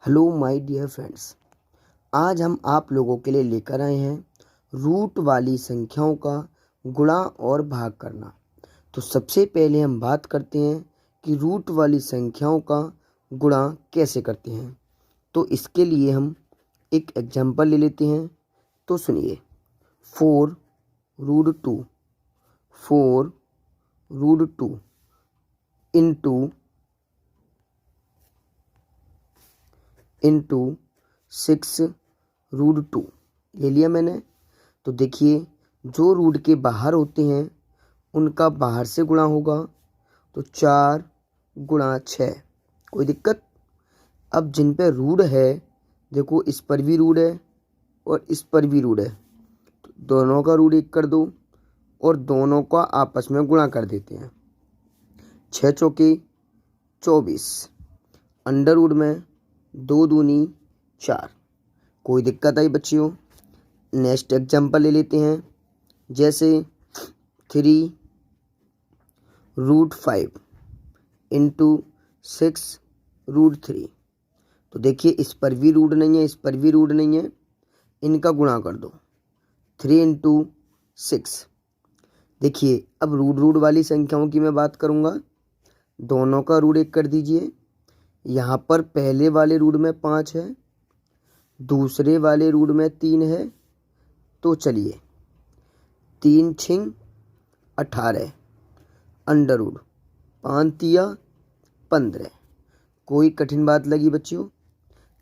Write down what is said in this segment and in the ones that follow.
Hello my dear friends. आज हम आप लोगों के लिए लेकर आए हैं रूट वाली संख्याओं का गुणा और भाग करना। तो सबसे पहले हम बात करते हैं कि रूट वाली संख्याओं का गुणा कैसे करते हैं। तो इसके लिए हम एक एग्जांपल ले लेते हैं। तो सुनिए, 4√2 4√2 इंटू 6√2 ले लिया मैंने। तो देखिए, जो रूट के बाहर होते हैं उनका बाहर से गुणा होगा। तो 4×6, कोई दिक्कत। अब जिन पे रूट है, देखो इस पर भी रूट है और इस पर भी रूट है, तो दोनों का रूट 1 कर दो और दोनों का आपस में गुणा कर देते हैं। 6 चौके 24, अंडर रूट में 2 दूनी 4। कोई दिक्कत आई बच्चियों? नेक्स्ट एग्जांपल ले लेते हैं, जैसे 3√5 इंटू 6√3। तो देखिए, इस पर भी रूट नहीं है, इस पर भी रूट नहीं है, इनका गुणा कर दो। 3×6। देखिए, अब रूट वाली संख्याओं की मैं बात करूँगा। दोनों का रूट 1 कर दीजिए। यहाँ पर पहले वाले रूट में 5 है, दूसरे वाले रूट में 3 है। तो चलिए, 3×6 18, अंडर रूट 5×3 15। कोई कठिन बात लगी बच्चियों?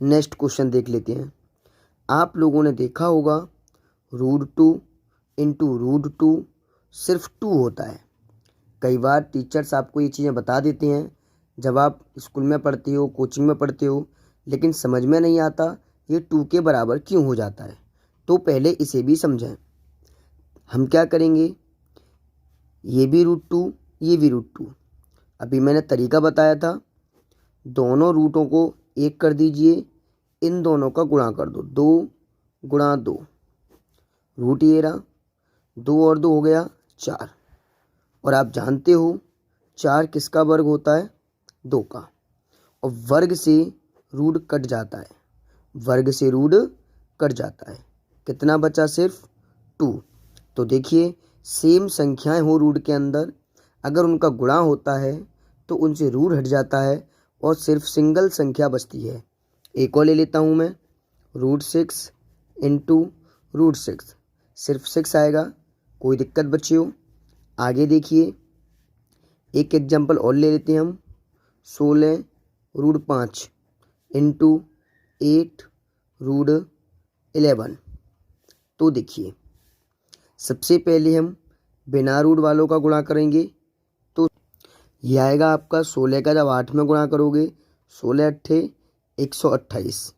नेक्स्ट क्वेश्चन देख लेते हैं। आप लोगों ने देखा होगा √2 इंटू √2 सिर्फ 2 होता है। कई बार टीचर्स आपको ये चीज़ें बता देते हैं जब आप स्कूल में पढ़ते हो, कोचिंग में पढ़ते हो, लेकिन समझ में नहीं आता ये 2 के बराबर क्यों हो जाता है। तो पहले इसे भी समझें। हम क्या करेंगे, ये भी √2, ये भी √2। अभी मैंने तरीका बताया था, दोनों रूटों को 1 कर दीजिए, इन दोनों का गुणा कर दो। 2×2, रूट ये रहा, 2 और 2 हो गया 4। और आप जानते हो 4 किसका वर्ग होता है? 2 का। और वर्ग से रूट कट जाता है, वर्ग से रूट कट जाता है। कितना बचा? सिर्फ 2। तो देखिए, सेम संख्याएं हो रूट के अंदर, अगर उनका गुणा होता है तो उनसे रूट हट जाता है और सिर्फ सिंगल संख्या बचती है। एक और ले लेता हूँ मैं, √6 इंटू √6, सिर्फ 6 आएगा। कोई दिक्कत बच्चियों? आगे देखिए, एक एग्जांपल और ले लेते हैं हम, 16√5 इंटू 8√11। तो देखिए, सबसे पहले हम बिना रूट वालों का गुणा करेंगे। तो यह आएगा आपका 16 का जब 8 में गुणा करोगे, 16×8 128।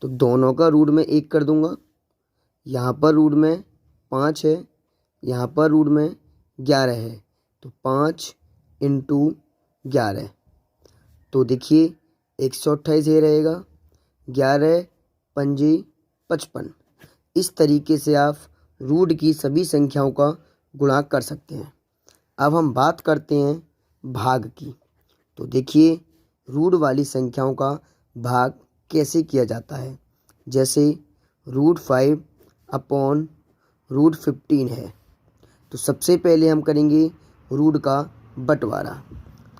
तो दोनों का रूट में 1 कर दूंगा। यहाँ पर रूट में 5 है, यहाँ पर रूट में 11 है, तो 5×11। तो देखिए, 128 ये रहेगा, 11×5 55। इस तरीके से आप रूट की सभी संख्याओं का गुणा कर सकते हैं। अब हम बात करते हैं भाग की। तो देखिए, रूट वाली संख्याओं का भाग कैसे किया जाता है। जैसे √5/√15 है, तो सबसे पहले हम करेंगे रूट का बंटवारा।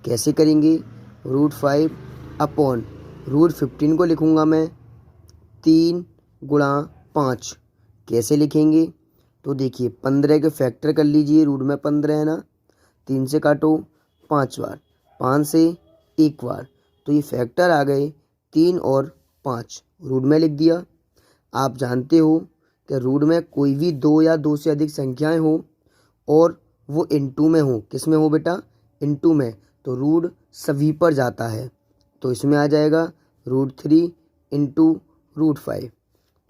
कैसे करेंगे? √5/√15 को लिखूँगा मैं 3×5। कैसे लिखेंगे? तो देखिए, 15 के फैक्टर कर लीजिए, रूट में 15 है ना, 3 से काटो 5 बार, 5 से 1 बार, तो ये फैक्टर आ गए 3 और 5, रूट में लिख दिया। आप जानते हो कि रूट में कोई भी 2 या 2 से अधिक संख्याएं हो और वो इनटू में हो। किस में हो बेटा? इनटू में। तो रूट सभी पर जाता है, तो इसमें आ जाएगा √3 इंटू √5।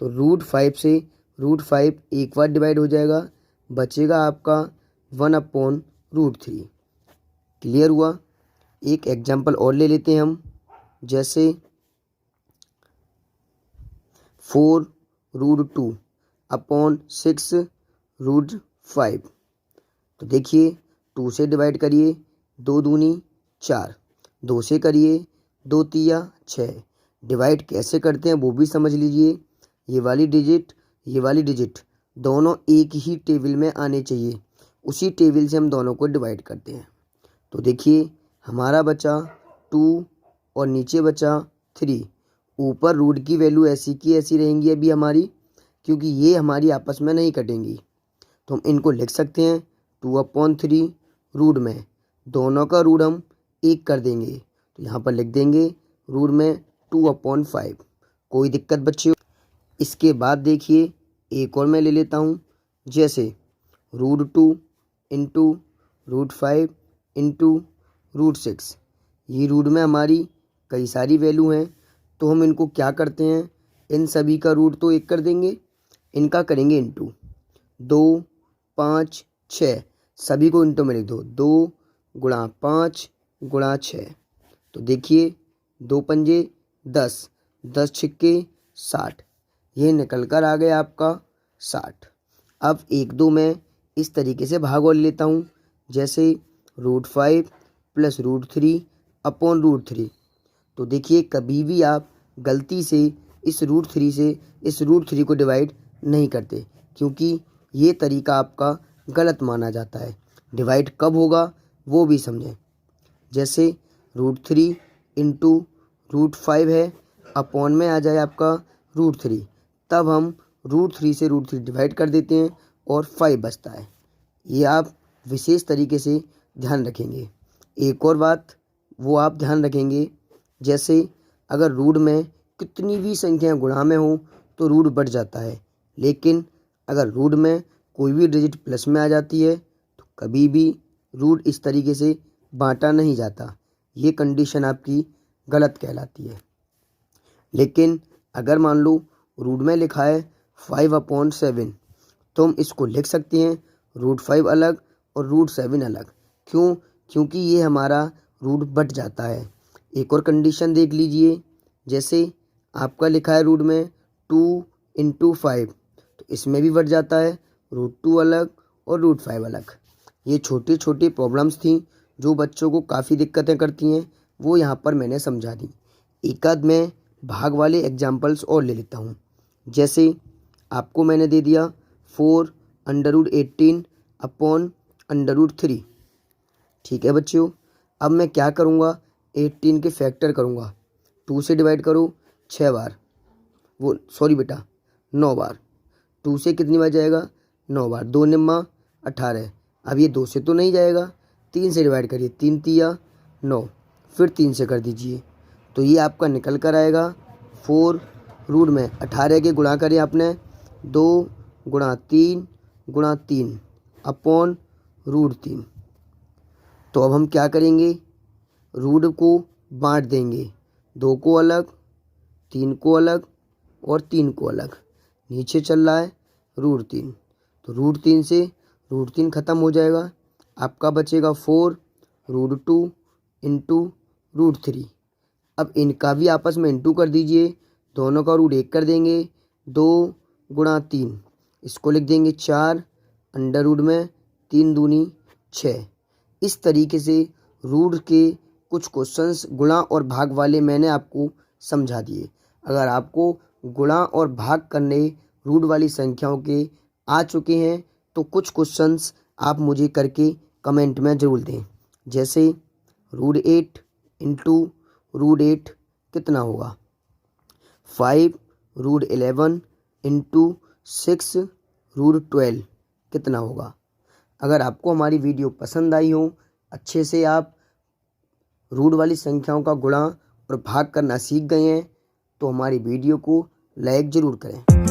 तो √5 से √5 एक बार डिवाइड हो जाएगा, बचेगा आपका 1/√3। क्लियर हुआ? एक एग्जांपल और ले लेते हैं हम, जैसे 4√2/6√5। तो देखिए, 2 से डिवाइड करिए, 2 दूनी 4, 2 से करिए, 2×3 6, डिवाइड कैसे करते हैं वो भी समझ लीजिए। ये वाली डिजिट दोनों एक ही टेबल में आने चाहिए, उसी टेबल से हम दोनों को डिवाइड करते हैं। तो देखिए हमारा बचा 2 और नीचे बचा 3। ऊपर रूट की वैल्यू ऐसी की ऐसी रहेंगी अभी हमारी, क्योंकि ये हमारी आपस में नहीं कटेंगी। तो हम इनको लिख सकते हैं 2/3 रूट में दोनों का रूट हम 1 कर देंगे, तो यहाँ पर लिख देंगे रूट में 2/5। कोई दिक्कत बच्चे? इसके बाद देखिए एक और मैं ले लेता हूँ, जैसे √2 इंटू √5 इंटू √6। ये रूट में हमारी कई सारी वैल्यू हैं, तो हम इनको क्या करते हैं, इन सभी का रूट तो 1 कर देंगे, इनका करेंगे इंटू। 2, 5, 6 सभी को इंटू में लिख दो। 2 गुणा 5 गुणा 6। तो देखिए 2 पंजे 10, 10 छिक्के 60, ये निकल कर आ गया आपका 60। अब 1, 2 में इस तरीके से भाग और लेता हूँ, जैसे √5 + √3/√3। तो देखिए कभी भी आप गलती से इस √3 से इस √3 को डिवाइड नहीं करते, क्योंकि ये तरीका आपका गलत माना जाता है। डिवाइड कब होगा वो भी समझें। जैसे √3 इंटू √5 है, अपॉन में आ जाए आपका √3, तब हम √3 से √3 डिवाइड कर देते हैं और 5 बचता है। ये आप विशेष तरीके से ध्यान रखेंगे। एक और बात वो आप ध्यान रखेंगे, जैसे अगर रूट में कितनी भी संख्याएं गुणा में हो तो रूट बढ़ जाता है, लेकिन अगर रूट में कोई भी डिजिट प्लस में आ जाती है तो कभी भी रूट इस तरीके से बांटा नहीं जाता। ये कंडीशन आपकी गलत कहलाती है। लेकिन अगर मान लो रूट में लिखा है 5/7, तो हम इसको लिख सकते हैं √5 अलग और √7 अलग। क्यों? क्योंकि ये हमारा रूट बढ़ जाता है। एक और कंडीशन देख लीजिए, जैसे आपका लिखा है रूट में 2 इंटू 5, तो इसमें भी बढ़ जाता है, √2 अलग और √5 अलग। ये छोटी छोटी प्रॉब्लम्स थी जो बच्चों को काफ़ी दिक्कतें करती हैं, वो यहाँ पर मैंने समझा दी। एक आध मैं भाग वाले एग्जाम्पल्स और ले लेता हूँ। जैसे आपको मैंने दे दिया 4√18/√3। ठीक है बच्चों, अब मैं क्या करूँगा, 18 के फैक्टर करूँगा। 2 से डिवाइड करो 6 बार, वो सॉरी बेटा 9 बार। 2 से कितनी बार जाएगा, 9 बार। 2 निम्मा 18। अब ये 2 से तो नहीं जाएगा, 3 से डिवाइड करिए, 3 तिया 9, फिर 3 से कर दीजिए, तो ये आपका निकल कर आएगा 4 रूट में 18 के गुणा करें आपने 2 गुणा 3 गुणा 3 अपॉन √3। तो अब हम क्या करेंगे, रूट को बांट देंगे, 2 को अलग, 3 को अलग और 3 को अलग। नीचे चल रहा है √3, तो √3 से √3 ख़त्म हो जाएगा, आपका बचेगा 4 √2 इंटू √3। अब इनका भी आपस में इंटू कर दीजिए, दोनों का रूट 1 कर देंगे। 2 गुणा 3, इसको लिख देंगे 4 अंडर रूट में 3 दूनी 6। इस तरीके से रूट के कुछ क्वेश्चंस गुणा और भाग वाले मैंने आपको समझा दिए। अगर आपको गुणा और भाग करने रूट वाली संख्याओं के आ चुके हैं तो कुछ क्वेश्चंस आप मुझे करके कमेंट में ज़रूर दें। जैसे √8 इंटू √8 कितना होगा, 5 √11 इंटू 6 √12 कितना होगा। अगर आपको हमारी वीडियो पसंद आई हो, अच्छे से आप रूट वाली संख्याओं का गुणा और भाग करना सीख गए हैं, तो हमारी वीडियो को लाइक ज़रूर करें।